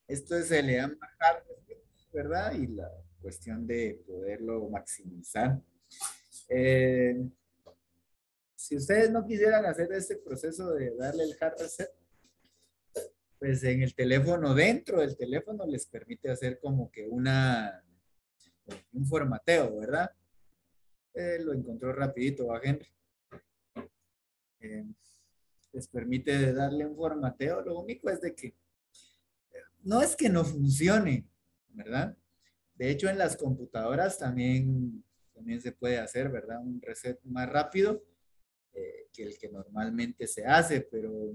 Esto se le llama hard reset, ¿verdad? Y la cuestión de poderlo maximizar. Eh, si ustedes no quisieran hacer este proceso de darle el hard reset, pues en el teléfono, dentro del teléfono, les permite hacer como que un formateo, ¿verdad? Lo encontró rapidito a Henry. Eh, Les permite darle un formateo. Lo único es de que no es que no funcione, ¿verdad? De hecho, en las computadoras también se puede hacer, ¿verdad? Un reset más rápido que el que normalmente se hace, pero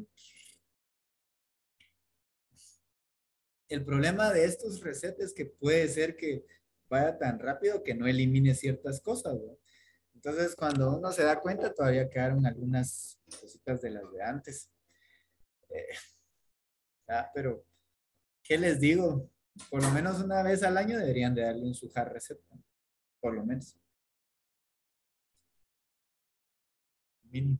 el problema de estos resets es que puede ser que vaya tan rápido que no elimine ciertas cosas, ¿no? Entonces, cuando uno se da cuenta, todavía quedaron algunas cositas de las de antes. Eh, pero, ¿qué les digo? Por lo menos una vez al año deberían de darle un su hard reset, ¿no? Por lo menos. Mínimo.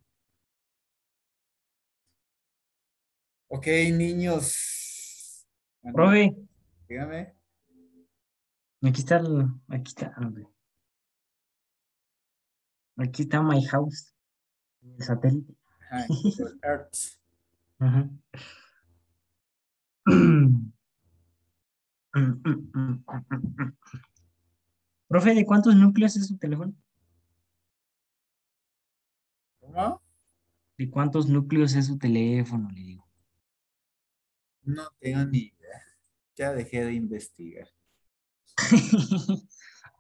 Ok, niños. Bueno, Profe, dígame. aquí está, hombre. Aquí está My House, el satélite. Ajá, en Google Earth. Ajá. Profe, ¿de cuántos núcleos es su teléfono? ¿Cómo? ¿De cuántos núcleos es su teléfono? Le digo. No tengo ni idea. Ya dejé de investigar.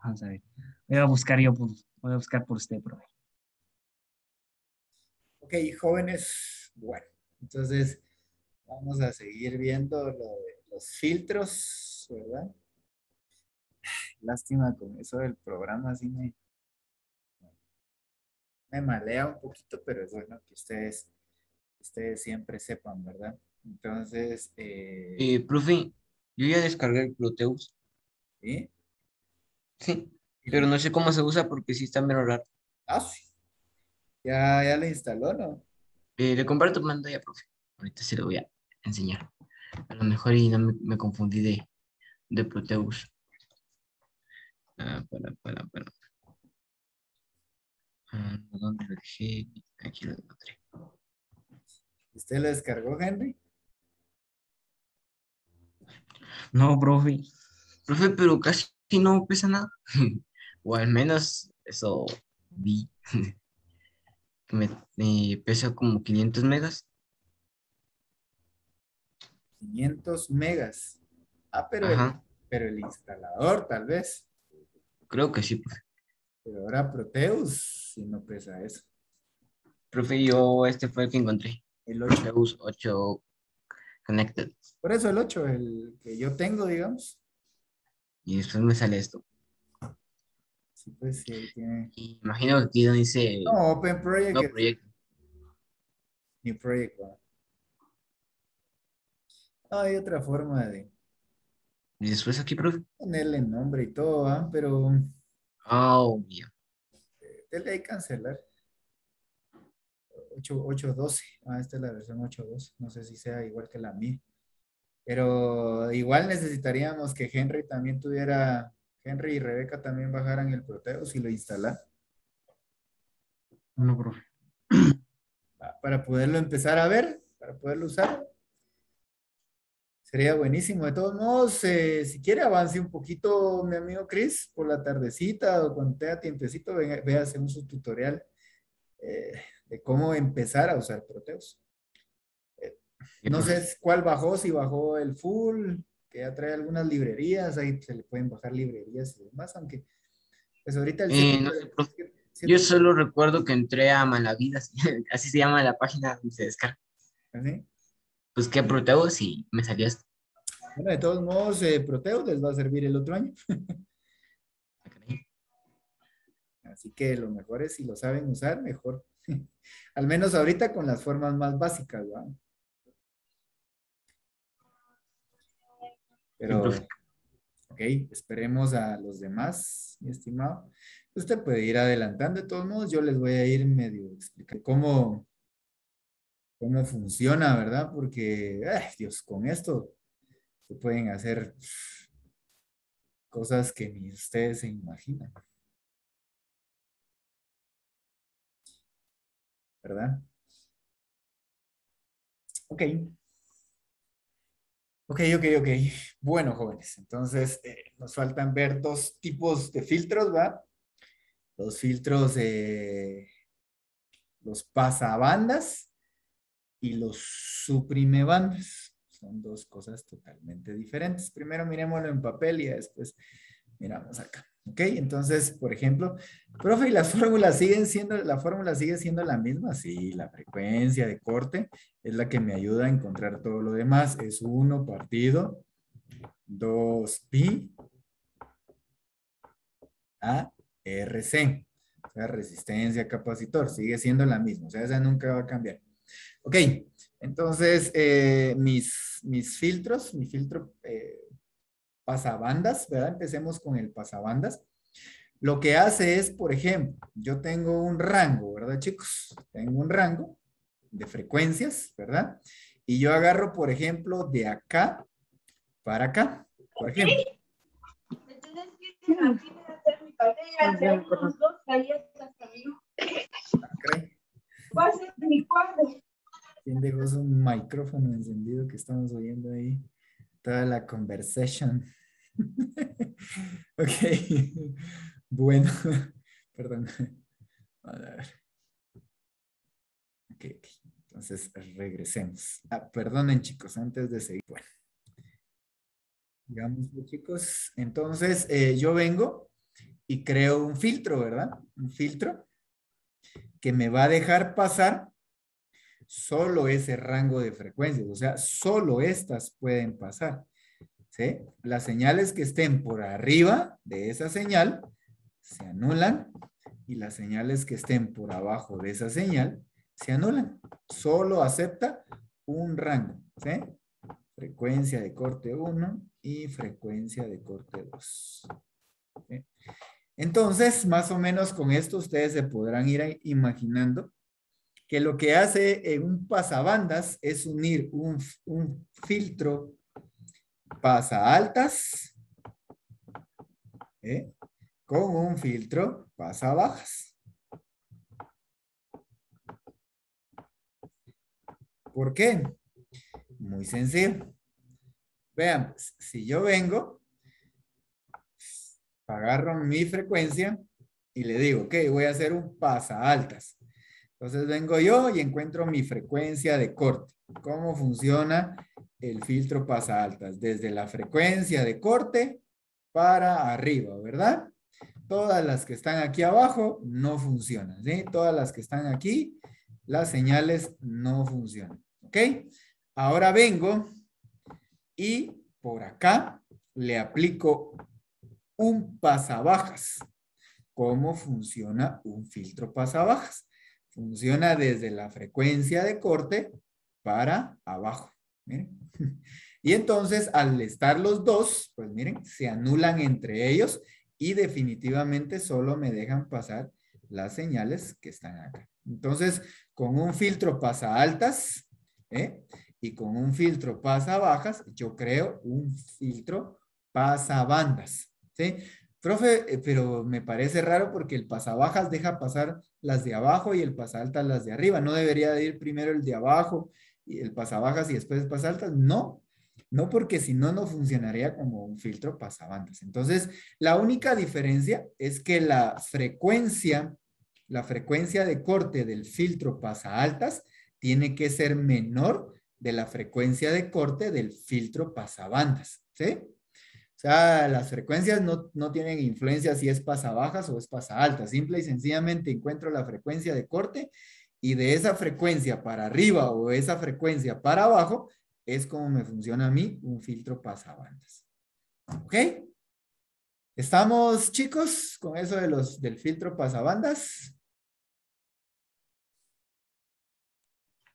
Vamos a ver. Voy a buscar por usted, profe. Ok, jóvenes. Bueno, entonces vamos a seguir viendo lo de los filtros, ¿verdad? Lástima con eso del programa, así me malea un poquito, pero es bueno que ustedes siempre sepan, ¿verdad? Entonces, Profe, yo ya descargué el Proteus. ¿sí? Sí, Y pero lo- no sé cómo se usa porque sí está medio raro. sí. Ya lo instaló, ¿no? Le comparto pantalla, profe. Ahorita se lo voy a enseñar. A lo mejor y no me confundí de Proteus. Para. ¿Dónde lo dejé? Aquí lo encontré. ¿Usted lo descargó, Henry? No, profe. Profe, pero casi no pesa nada. O al menos eso vi. Que pesa como 500 megas. 500 megas. Ah, Ajá, pero el instalador, tal vez. creo que sí, profe. Pero ahora Proteus, si no pesa eso. Profe, yo este fue el que encontré. El 8. Proteus 8 Connected. Por eso el 8, el que yo tengo, digamos. Y después me sale esto. Sí, pues sí, ahí tiene. Y imagino que aquí donde dice No, Open Project no es proyecto. New Project. ¿Va? No, hay otra forma de Y después aquí, profe. ponerle nombre y todo, ¿va? Pero Ah, obvio. denle ahí cancelar. 8.12. Ah, esta es la versión 8.12. No sé si sea igual que la mía. Pero igual necesitaríamos que Henry y Rebeca también bajaran el Proteus y lo instalaran Bueno, profe. para poderlo empezar a ver, para poderlo usar. Sería buenísimo. De todos modos, si quiere avance un poquito, mi amigo Chris, por la tardecita o cuando tenga tiempecito, véase un su tutorial de cómo empezar a usar Proteus. Eh, Sí, no profe. sé cuál bajó, si bajó el full, que ya trae algunas librerías, ahí se le pueden bajar librerías y demás, aunque pues ahorita el No sé, profe. 7. Yo solo recuerdo que entré a Malavidas, así se llama la página donde se descarga. ¿sí? Busqué Proteus y me salió esto. Bueno, de todos modos, Proteus les va a servir el otro año. Así que lo mejor es si lo saben usar, mejor. Al menos ahorita con las formas más básicas, ¿va? Sí, profe. Pero, ok, esperemos a los demás, mi estimado. Usted puede ir adelantando. De todos modos, yo les voy a ir medio explicando cómo funciona, ¿verdad? Porque, ay, Dios, con esto. Se pueden hacer cosas que ni ustedes se imaginan, ¿verdad? Ok. Ok. Bueno, jóvenes, entonces nos faltan ver dos tipos de filtros, ¿va? Los filtros, los pasabandas y los suprimebandas. Son dos cosas totalmente diferentes. Primero miremoslo en papel y después miramos acá. Ok, entonces, por ejemplo, profe, ¿y las fórmulas siguen siendo, la fórmula sigue siendo la misma? Sí, la frecuencia de corte es la que me ayuda a encontrar todo lo demás. Es 1 partido 2pi a RC. O sea, resistencia capacitor, sigue siendo la misma. O sea, esa nunca va a cambiar. Ok, entonces mis filtros, mi filtro pasabandas, ¿verdad? Empecemos con el pasabandas. Lo que hace es, por ejemplo, yo tengo un rango, ¿verdad, chicos? Tengo un rango de frecuencias, ¿verdad? Y yo agarro, por ejemplo, de acá para acá, por ejemplo. Entonces, ¿qué aquí voy a hacer mi tarea, hacer unos 2 galletas también. Okay. Va a ser mi cuadro. ¿Quién dejó su micrófono encendido que estamos oyendo ahí? Toda la conversation. Ok. Bueno, perdón. A ver. Ok. Entonces, regresemos. Perdonen, chicos, antes de seguir. Bueno, digamos, chicos. Entonces, yo vengo y creo un filtro, ¿verdad? Un filtro que me va a dejar pasar solo ese rango de frecuencias. O sea, solo estas pueden pasar. ¿Sí? Las señales que estén por arriba de esa señal se anulan y las señales que estén por abajo de esa señal se anulan. Solo acepta un rango. ¿Sí? Frecuencia de corte 1 y frecuencia de corte 2. ¿Sí? Entonces, más o menos con esto ustedes se podrán ir imaginando que lo que hace en un pasabandas es unir un filtro pasa altas con un filtro pasa bajas. ¿Por qué? Muy sencillo. Vean, si yo vengo, agarro mi frecuencia y le digo, ok, voy a hacer un pasa altas. Entonces vengo yo y encuentro mi frecuencia de corte. ¿Cómo funciona el filtro pasa altas? Desde la frecuencia de corte para arriba, ¿verdad? Todas las que están aquí abajo no funcionan, ¿sí? Todas las que están aquí, las señales no funcionan, ¿ok? Ahora vengo y por acá le aplico un pasabajas. ¿Cómo funciona un filtro pasabajas? Funciona desde la frecuencia de corte para abajo. Miren. Y entonces, al estar los dos, pues miren, se anulan entre ellos y definitivamente solo me dejan pasar las señales que están acá. Entonces, con un filtro pasa altas, y con un filtro pasa bajas, yo creo un filtro pasa bandas, ¿sí? Profe, pero me parece raro porque el pasabajas deja pasar las de abajo y el pasaltas las de arriba. ¿No debería de ir primero el de abajo y el pasabajas y después el pasaltas? No, no porque si no, no funcionaría como un filtro pasabandas. Entonces, la única diferencia es que la frecuencia de corte del filtro pasaltas tiene que ser menor de la frecuencia de corte del filtro pasabandas, ¿sí? O sea, las frecuencias no tienen influencia si es pasa bajas o es pasa altas. Simple y sencillamente encuentro la frecuencia de corte y de esa frecuencia para arriba o esa frecuencia para abajo es como me funciona a mí un filtro pasabandas. ¿Ok? ¿Estamos, chicos, con eso del filtro pasabandas?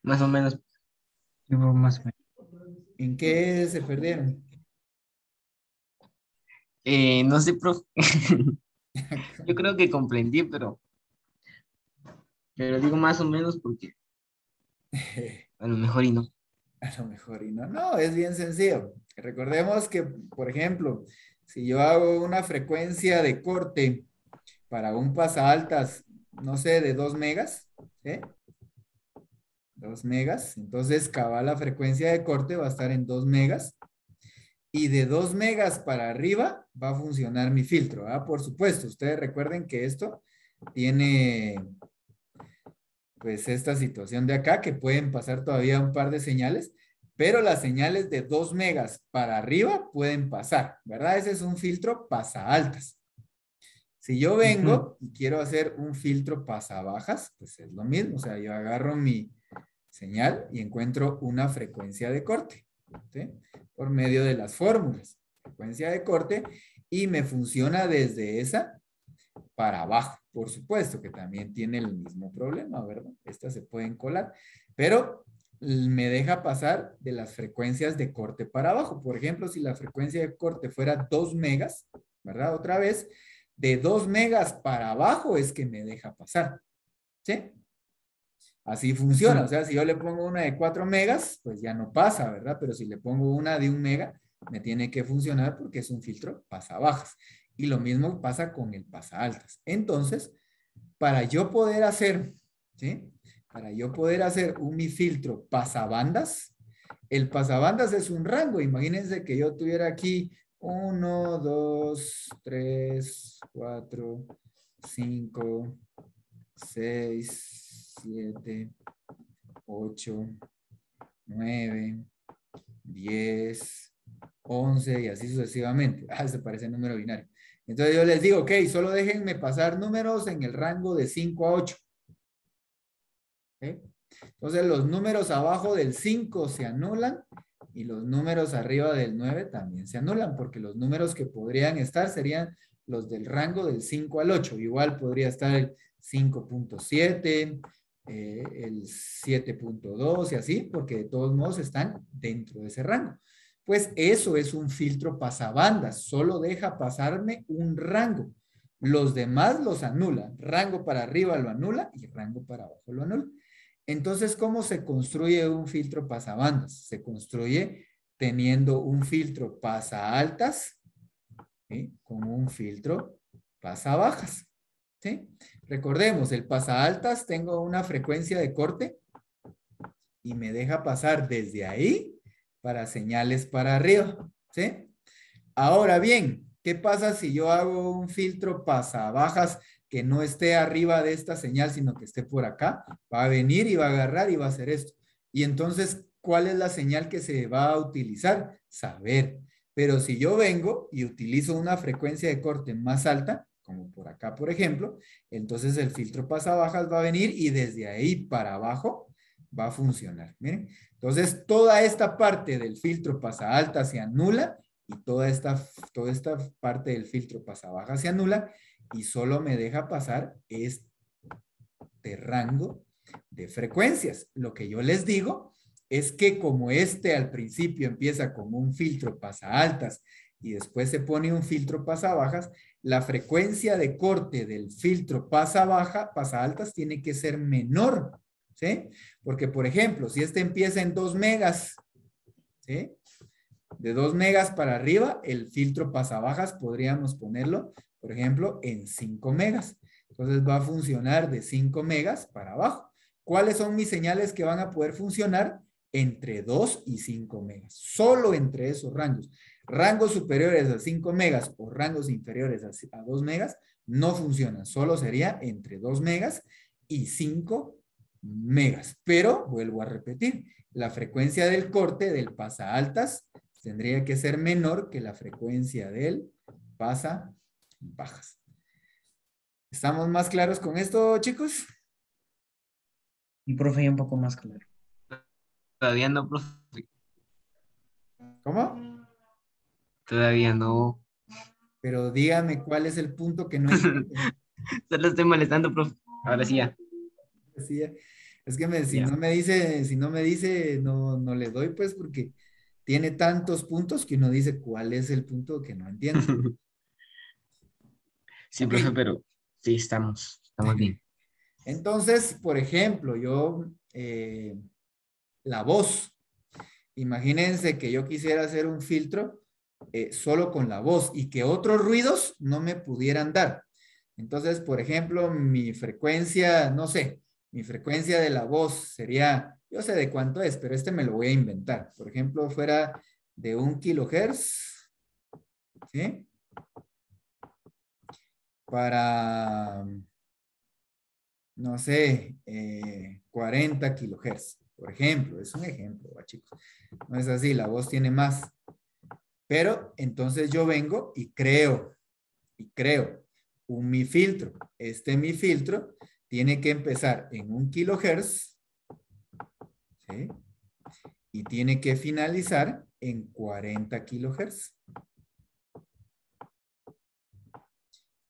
Más o menos. Más o menos. ¿En qué se perdieron? No sé, profe. Yo creo que comprendí, pero digo más o menos porque a lo mejor y no. A lo mejor y no. No, es bien sencillo. Recordemos que, por ejemplo, si yo hago una frecuencia de corte para un pasaaltas, no sé, de 2 megas, ¿sí? 2 megas. Entonces, cabal, la frecuencia de corte va a estar en 2 megas. Y de 2 megas para arriba va a funcionar mi filtro. ¿Ah? Por supuesto, ustedes recuerden que esto tiene pues esta situación de acá, que pueden pasar todavía un par de señales, pero las señales de 2 megas para arriba pueden pasar, ¿verdad? Ese es un filtro pasa altas. Si yo vengo y quiero hacer un filtro pasa bajas, pues es lo mismo. O sea, yo agarro mi señal y encuentro una frecuencia de corte, ¿sí? Por medio de las fórmulas. Frecuencia de corte y me funciona desde esa para abajo. Por supuesto que también tiene el mismo problema, ¿verdad? Estas se pueden colar, pero me deja pasar de las frecuencias de corte para abajo. Por ejemplo, si la frecuencia de corte fuera 2 megas, ¿verdad? Otra vez, de 2 megas para abajo es que me deja pasar, ¿sí? Así funciona. O sea, si yo le pongo una de 4 megas, pues ya no pasa, ¿verdad? Pero si le pongo una de 1 mega, me tiene que funcionar porque es un filtro pasa bajas. Y lo mismo pasa con el pasa altas. Entonces, para yo poder hacer, ¿sí? Para yo poder hacer un mi filtro pasabandas, el pasabandas es un rango. Imagínense que yo tuviera aquí 1, 2, 3, 4, 5, 6, 7, 8, 9, 10, 11 y así sucesivamente. Ah, se parece el número binario. Entonces yo les digo, ok, solo déjenme pasar números en el rango de 5 a 8. ¿Okay? Entonces los números abajo del 5 se anulan y los números arriba del 9 también se anulan, porque los números que podrían estar serían los del rango del 5 al 8. Igual podría estar el 5.7, el 7.2 y así, porque de todos modos están dentro de ese rango. Pues eso es un filtro pasabandas, solo deja pasarme un rango. Los demás los anula. Rango para arriba lo anula y rango para abajo lo anula. Entonces, ¿cómo se construye un filtro pasabandas? Se construye teniendo un filtro pasa altas, ¿sí? Como un filtro pasa bajas, ¿sí? Recordemos, el pasa altas tengo una frecuencia de corte y me deja pasar desde ahí para señales para arriba, ¿sí? Ahora bien, ¿qué pasa si yo hago un filtro pasa bajas que no esté arriba de esta señal, sino que esté por acá? Va a venir y va a agarrar y va a hacer esto. Y entonces, ¿cuál es la señal que se va a utilizar? Saber. Pero si yo vengo y utilizo una frecuencia de corte más alta, como por acá, por ejemplo, entonces el filtro pasa bajas va a venir y desde ahí para abajo va a funcionar. Miren, entonces toda esta parte del filtro pasa alta se anula y toda esta parte del filtro pasa baja se anula y solo me deja pasar este rango de frecuencias. Lo que yo les digo es que como este al principio empieza como un filtro pasa altas y después se pone un filtro pasa bajas, la frecuencia de corte del filtro pasa baja, pasa altas tiene que ser menor, ¿sí? Porque, por ejemplo, si este empieza en 2 megas, ¿sí? De 2 megas para arriba, el filtro pasabajas podríamos ponerlo, por ejemplo, en 5 megas. Entonces va a funcionar de 5 megas para abajo. ¿Cuáles son mis señales que van a poder funcionar? Entre 2 y 5 megas. Solo entre esos rangos. Rangos superiores a 5 megas o rangos inferiores a 2 megas no funcionan. Solo sería entre 2 megas y 5 megas. Pero, vuelvo a repetir, la frecuencia del corte del pasa altas tendría que ser menor que la frecuencia del pasa bajas. ¿Estamos más claros con esto, chicos? Y profe, un poco más claro. Todavía no, profe. ¿Cómo? Todavía no. Pero dígame cuál es el punto que no entiende. Solo estoy molestando, profe. Ahora sí ya. Sí, es que si Ya. no me dice, no le doy, pues, porque tiene tantos puntos que uno dice cuál es el punto que no entiende. Sí, Ok. profe, pero sí, estamos bien. Entonces, por ejemplo, la voz. imagínense que yo quisiera hacer un filtro solo con la voz y que otros ruidos no me pudieran dar. Entonces, por ejemplo, mi frecuencia, no sé, mi frecuencia de la voz sería, yo sé de cuánto es, pero este me lo voy a inventar. Por ejemplo, fuera de 1 kHz, ¿sí? Para, no sé, 40 kHz, por ejemplo. Es un ejemplo, chicos. No es así, la voz tiene más. Pero entonces yo vengo y creo un mi filtro. Este mi filtro tiene que empezar en 1 kHz, ¿sí? Y tiene que finalizar en 40 kHz.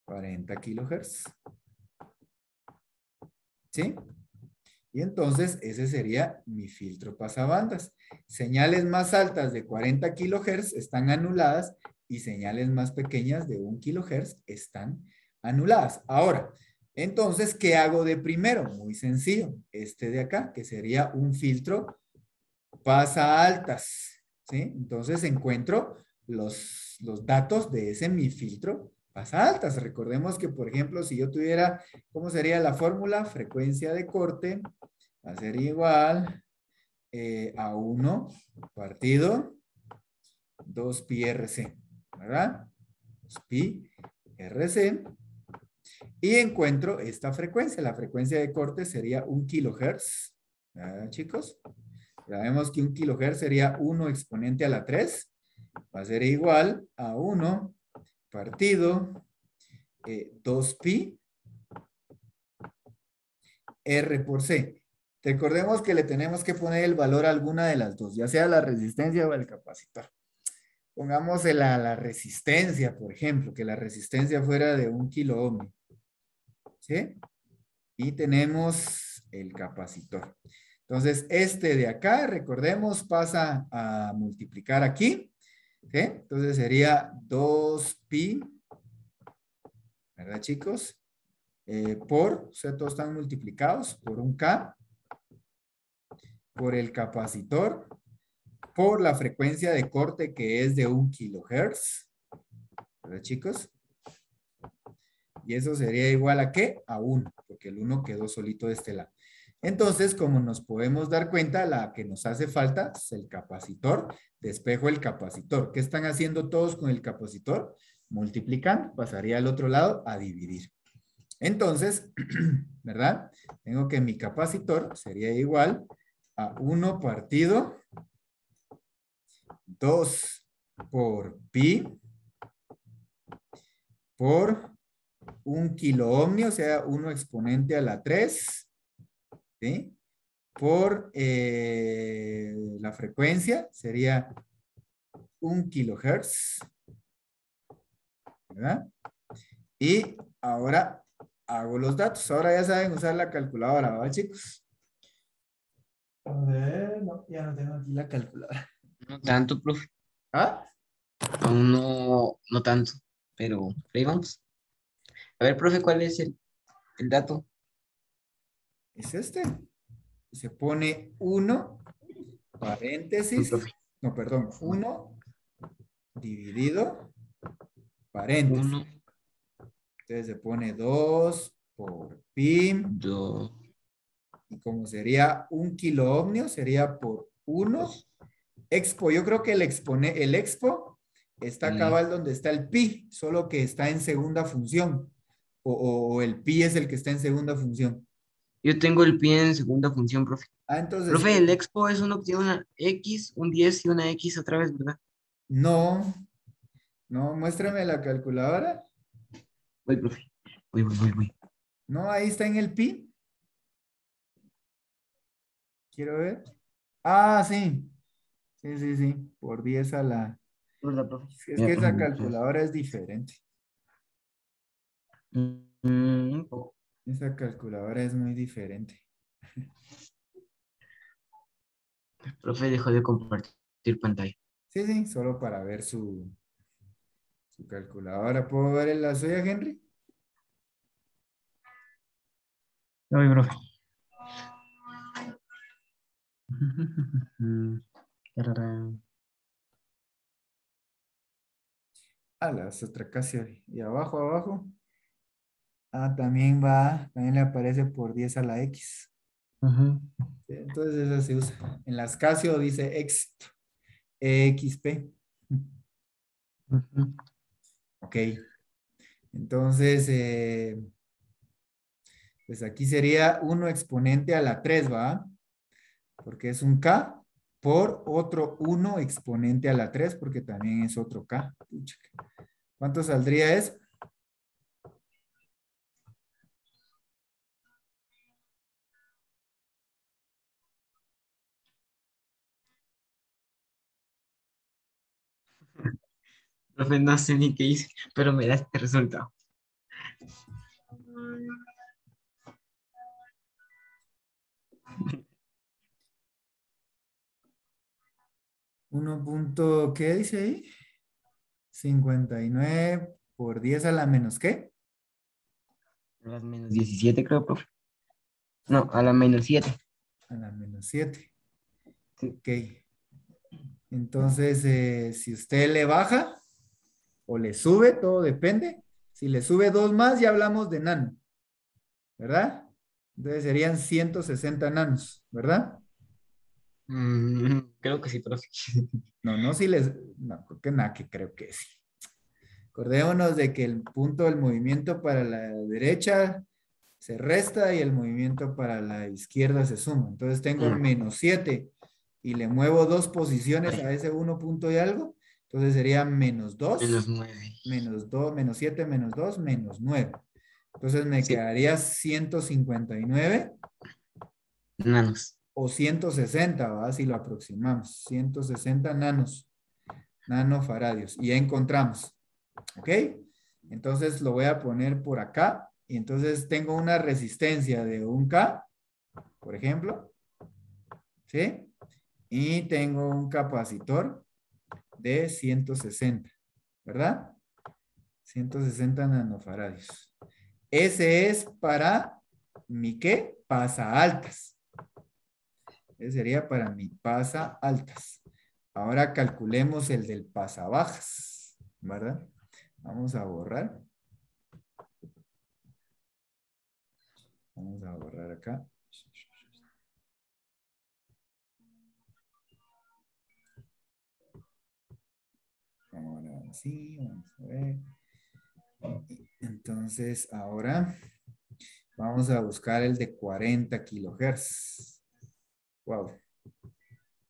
40 kHz. ¿Sí? Y entonces ese sería mi filtro pasabandas. Señales más altas de 40 kHz están anuladas y señales más pequeñas de 1 kHz están anuladas. Ahora, entonces, ¿qué hago de primero? Muy sencillo. Este de acá, que sería un filtro pasa altas. ¿Sí? Entonces encuentro los datos de ese mi filtro pasa altas. Recordemos que, por ejemplo, si yo tuviera, ¿cómo sería la fórmula? Frecuencia de corte va a ser igual a 1 partido 2 pi RC, ¿verdad? 2 pi RC. Y encuentro esta frecuencia. La frecuencia de corte sería 1 kHz. ¿Verdad, chicos? Ya vemos que 1 kHz sería 1 exponente a la 3. Va a ser igual a 1 partido 2 pi R por C. Recordemos que le tenemos que poner el valor a alguna de las dos, ya sea la resistencia o el capacitor. Pongamos la resistencia, por ejemplo, que la resistencia fuera de 1 kΩ. ¿Sí? Y tenemos el capacitor. Entonces, este de acá, recordemos, pasa a multiplicar aquí. ¿Sí? Entonces sería 2 pi, ¿verdad, chicos? O sea, todos están multiplicados por un K, por el capacitor, por la frecuencia de corte que es de 1 kHz, ¿verdad, chicos? Y eso sería igual a ¿qué? A 1, porque el 1 quedó solito de este lado. Entonces, como nos podemos dar cuenta, la que nos hace falta es el capacitor. Despejo el capacitor. ¿Qué están haciendo todos con el capacitor? Multiplicando. Pasaría al otro lado a dividir. Entonces, ¿verdad? Tengo que mi capacitor sería igual a 1 partido 2 por pi por 1 kΩ, o sea, 1 exponente a la 3, ¿sí? Por la frecuencia sería 1 kHz, ¿verdad? Y ahora hago los datos. Ahora ya saben usar la calculadora, ¿verdad, chicos? A ver, no, ya no tengo aquí la calculadora. No tanto, profe. ¿Ah? Aún no tanto, pero ahí vamos. A ver, profe, ¿cuál es el dato? Es este. Se pone 1, Uy, paréntesis. profe. No, perdón. 1 dividido, paréntesis. Uno, Entonces se pone 2 por pi. dos, Y como sería 1 kΩ, sería por 1 expo. Yo creo que el expo está el- cabal donde está el pi, solo que está en segunda función. O el pi es el que está en segunda función. Yo tengo el pie en segunda función, profe. Ah, entonces, Profe, el expo es uno que tiene una X, un 10 y una X otra vez, ¿verdad? no, no, muéstrame la calculadora. Voy, profe. Voy. No, ahí está en el pi. Quiero ver. Ah, sí. Sí. Por 10 a la... ¿Verdad, profe? Es Ya, que esa calculadora es diferente. oh, Esa calculadora es muy diferente. profe dejó de compartir pantalla. Sí, solo para ver su calculadora. ¿Puedo ver la suya, Henry? Voy, profe. Tararán. A la es otra casi. Y abajo, abajo. Ah, también le aparece por 10 a la X. Ujú. ¿Sí? Entonces esa se usa. En las Casio dice EXP. EXP. Ujú. Ok. Entonces, pues aquí sería 1 exponente a la 3, ¿va? Porque es un K por otro 1 exponente a la 3, porque también es otro K. Pucha. ¿Cuánto saldría eso? Profe, no sé ni qué hice, pero me da este resultado. 1 punto, ¿qué dice ahí? 59 por 10 a la menos ¿qué? A las menos 17, creo, profe. No, a la menos 7. A la menos 7. Sí. Ok. Entonces, si usted le baja o le sube, todo depende. Si le sube 2 más, ya hablamos de nano, ¿verdad? Entonces serían 160 nanos, ¿verdad? Creo que sí, profe. No, no si les, no, creo que nada, que creo que sí. Acordémonos de que el punto del movimiento para la derecha se resta y el movimiento para la izquierda se suma. Entonces tengo menos 7 y le muevo 2 posiciones a ese 1 punto y algo. Entonces sería menos 2, Menos 9. menos 2, menos 7, menos 2, menos 9. Entonces me Sí, quedaría 159 nanos. o 160, ¿va? Si lo aproximamos. 160 nanofaradios. Y ya encontramos. ¿Ok? Entonces lo voy a poner por acá. Y entonces tengo una resistencia de 1K, por ejemplo. ¿Sí? Y tengo un capacitor de 160, ¿verdad? 160 nanofaradios. Ese es para mi ¿qué? Pasa altas. Ese sería para mi pasa altas. Ahora calculemos el del pasa bajas, ¿verdad? Vamos a borrar. Vamos a borrar acá. Ahora sí, vamos a ver. Entonces, ahora vamos a buscar el de 40 kilohertz. Wow.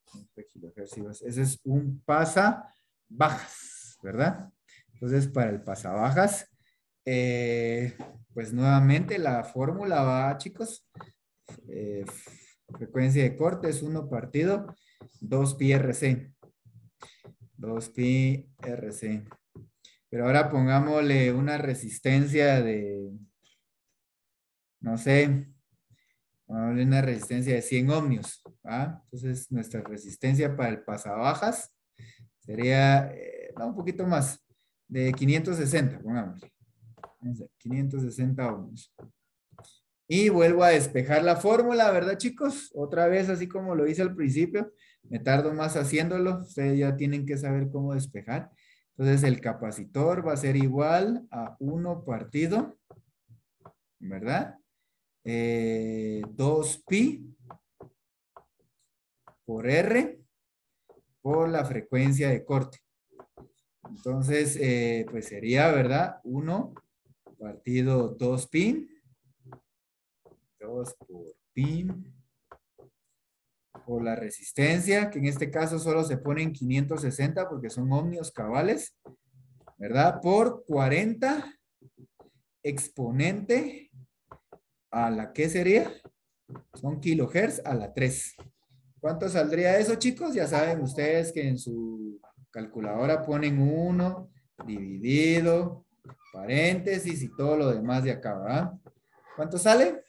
40 kilohertz. Ese es un pasa bajas, ¿verdad? Entonces, para el pasa bajas, pues nuevamente la fórmula va, chicos. eh, Frecuencia de corte es 1 partido 2 pi RC. 2 pi RC. Pero ahora pongámosle una resistencia de, no sé, pongámosle una resistencia de 100 ohmios. ¿Va? Entonces nuestra resistencia para el pasabajas sería no, un poquito más, de 560, pongámosle. 560 ohmios. Y vuelvo a despejar la fórmula, ¿verdad, chicos? Otra vez, así como lo hice al principio. Me tardo más haciéndolo. Ustedes ya tienen que saber cómo despejar. Entonces, el capacitor va a ser igual a 1 partido, ¿verdad? 2 pi por R por la frecuencia de corte. Entonces, pues sería, ¿verdad? 1 partido 2 pi. 2 por pi por la resistencia, que en este caso solo se ponen 560 porque son ohmios cabales, ¿verdad? Por 40 exponente a la ¿qué sería? Son kilohertz a la 3. ¿Cuánto saldría eso, chicos? Ya saben ustedes que en su calculadora ponen 1 dividido, paréntesis y todo lo demás de acá, ¿verdad? ¿Cuánto sale?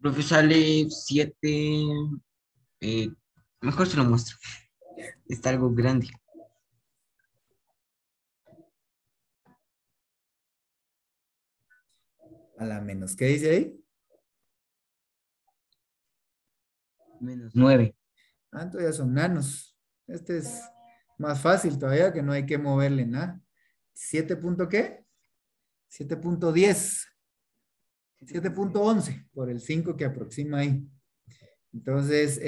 Profe, sale 7. Mejor se lo muestro. Está algo grande. A la menos, ¿qué dice ahí? Menos 9. Ah, entonces ya son nanos. Este es más fácil todavía, que no hay que moverle nada. ¿7 punto qué? 7.10. 7.11 por el 5 que aproxima ahí. Entonces,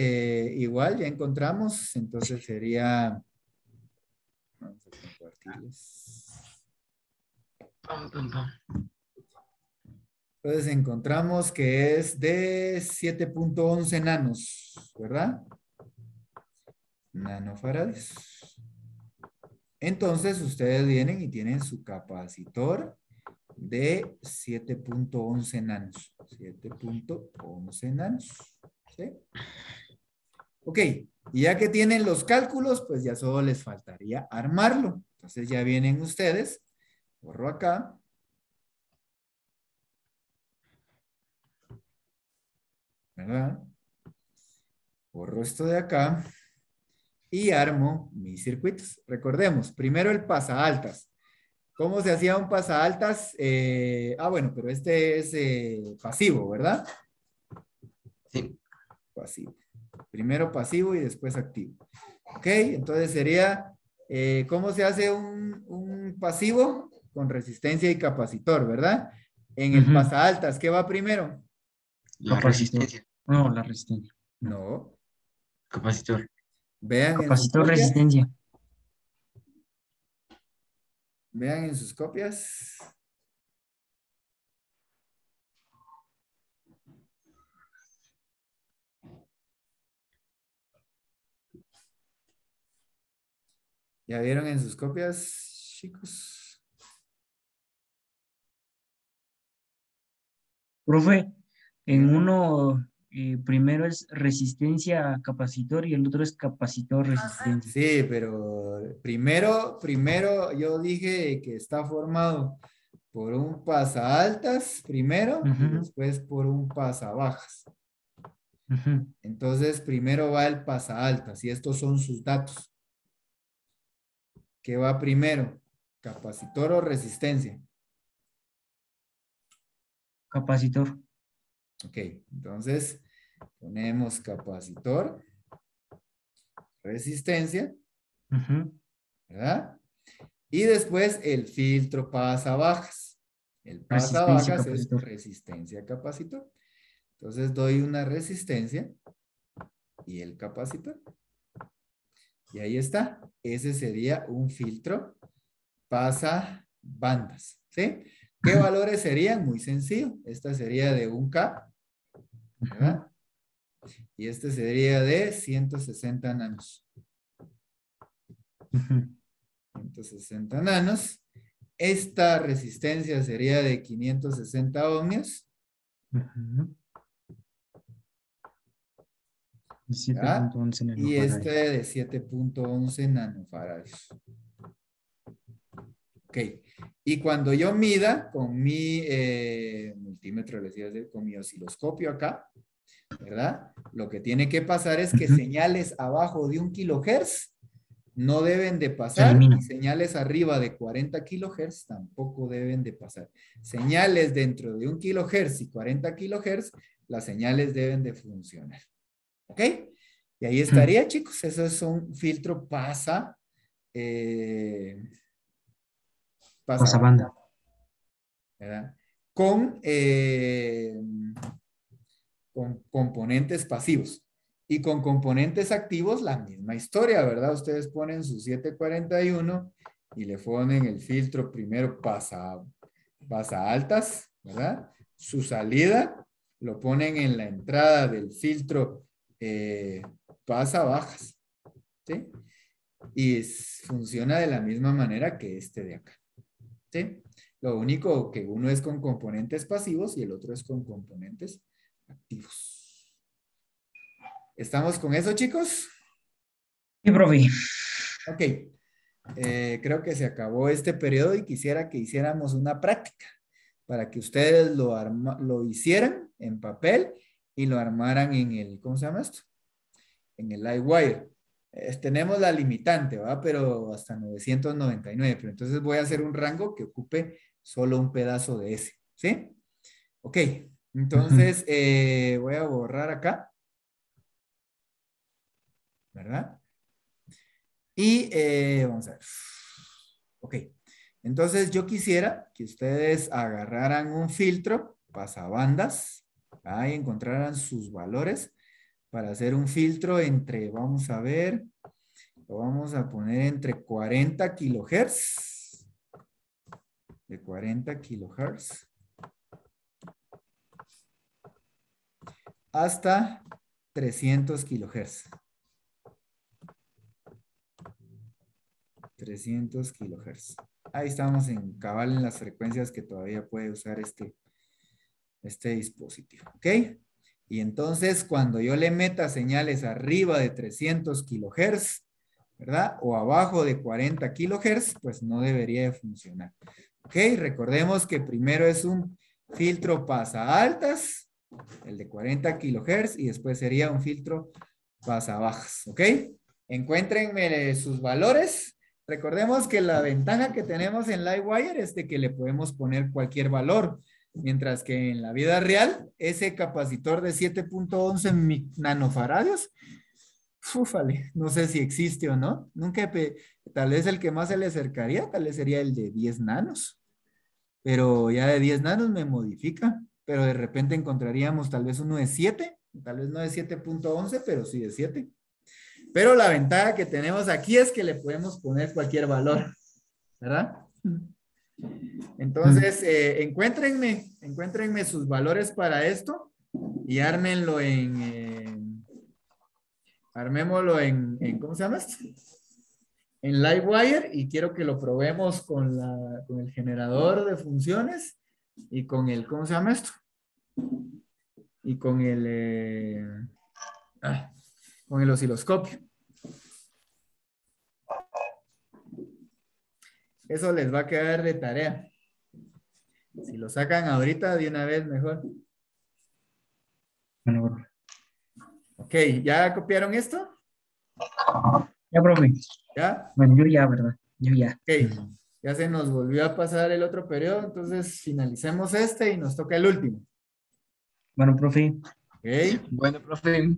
igual ya encontramos. Entonces sería... Vamos a compartirles. Pam, pam, pam. Entonces encontramos que es de 7.11 nanos, ¿verdad? Nanofarads. Entonces ustedes vienen y tienen su capacitor de 7.11 nanos. 7.11 nanos. ¿Sí? Ok, y ya que tienen los cálculos, pues ya solo les faltaría armarlo. Entonces ya vienen ustedes, borro acá. ¿Verdad? Borro esto de acá y armo mis circuitos. Recordemos, primero el pasaaltas. ¿Cómo se hacía un pasaaltas? Bueno, pero este es pasivo, ¿verdad? Sí. Pasivo. Primero pasivo y después activo. Ok, entonces sería, ¿cómo se hace un pasivo? Con resistencia y capacitor, ¿verdad? En el Ujú. pasaaltas, ¿qué va primero? La Capacitor. resistencia. No, la resistencia. No. No. Capacitor. Vean en sus Capacitor, copias. resistencia. Vean en sus copias. ¿Ya vieron en sus copias, chicos? Profe, en Dígame. uno primero es resistencia capacitor y el otro es capacitor resistencia. Sí, pero primero yo dije que está formado por un pasaaltas primero y Ujú, después por un pasabajas. ujú. Entonces, primero va el pasaaltas y estos son sus datos. ¿Qué va primero? ¿Capacitor o resistencia? Capacitor. Ok, entonces ponemos capacitor, resistencia, Ujú. ¿verdad? Y después el filtro pasabajas. El Resistencia pasabajas es capacitor. resistencia capacitor. Entonces doy una resistencia y el capacitor. Y ahí está. Ese sería un filtro pasabandas. ¿Sí? ¿Qué valores serían? Muy sencillo. Esta sería de 1K, Ujú, ¿verdad? Y este sería de 160 nanos. ujú, 160 nanos. Esta resistencia sería de 560 ohmios. ujú. ¿Ya? 7.11 Y este nanofarads. de 7.11 nanofarads. Ok. Y cuando yo mida con mi multímetro, les iba a decir, con mi osciloscopio acá, ¿verdad? Lo que tiene que pasar es que Ujú. señales abajo de 1 kHz no deben de Se pasar elimina. y señales arriba de 40 kHz tampoco deben de pasar. Señales dentro de 1 kHz y 40 kHz, las señales deben de funcionar. ¿Ok? Y ahí Ujú. estaría, chicos. Eso es un filtro eh, pasabanda, Pasabanda. ¿verdad? Con componentes pasivos. Y con componentes activos, la misma historia, ¿verdad? Ustedes ponen su 741 y le ponen el filtro primero pasa altas, ¿verdad? Su salida lo ponen en la entrada del filtro pasa bajas, ¿sí? Y funciona de la misma manera que este de acá, ¿sí? Lo único que uno es con componentes pasivos y el otro es con componentes activos. ¿Estamos con eso, chicos? Sí, profe. Ok. Creo que se acabó este periodo y quisiera que hiciéramos una práctica para que ustedes lo hicieran en papel y lo armaran en el, ¿cómo se llama esto? En el Livewire. Tenemos la limitante, ¿va? Pero hasta 999. Pero entonces voy a hacer un rango que ocupe solo un pedazo de ese, ¿sí? Ok. Ujú. Entonces voy a borrar acá. ¿verdad? Y vamos a ver. Ok. Entonces yo quisiera que ustedes agarraran un filtro pasabandas, y encontraran sus valores para hacer un filtro entre, vamos a ver, lo vamos a poner entre 40 kilohertz, de 40 kilohertz, hasta 300 kilohertz. 300 kilohertz. Ahí estamos en cabal en las frecuencias que todavía puede usar este dispositivo. ¿Ok? Y entonces cuando yo le meta señales arriba de 300 kilohertz, ¿verdad? O abajo de 40 kilohertz, pues no debería de funcionar. ¿Ok? Recordemos que primero es un filtro pasa altas, el de 40 kilohertz, y después sería un filtro pasa bajas. ¿Ok? Encuéntrenme sus valores. Recordemos que la ventaja que tenemos en Livewire es de que le podemos poner cualquier valor, mientras que en la vida real, ese capacitor de 7.11 nanofarados, ufale, no sé si existe o no. Tal vez el que más se le acercaría, tal vez sería el de 10 nanos. Pero ya de 10 nanos me modifica. Pero de repente encontraríamos tal vez uno de 7, tal vez no de 7.11, pero sí de 7. Pero la ventaja que tenemos aquí es que le podemos poner cualquier valor, ¿verdad? Entonces, encuéntrenme sus valores para esto y ármenlo armémoslo en ¿cómo se llama esto? En Livewire, y quiero que lo probemos con el generador de funciones y con el, ¿cómo se llama esto? Y con el osciloscopio. Eso les va a quedar de tarea. Si lo sacan ahorita, de una vez mejor. Bueno, profe. Ok, ¿ya copiaron esto? Ya, profe. ¿Ya? Bueno, yo ya, ¿verdad? Yo ya. Ok, ya se nos volvió a pasar el otro periodo, entonces finalicemos este y nos toca el último. Bueno, profe. Ok. Bueno, profe.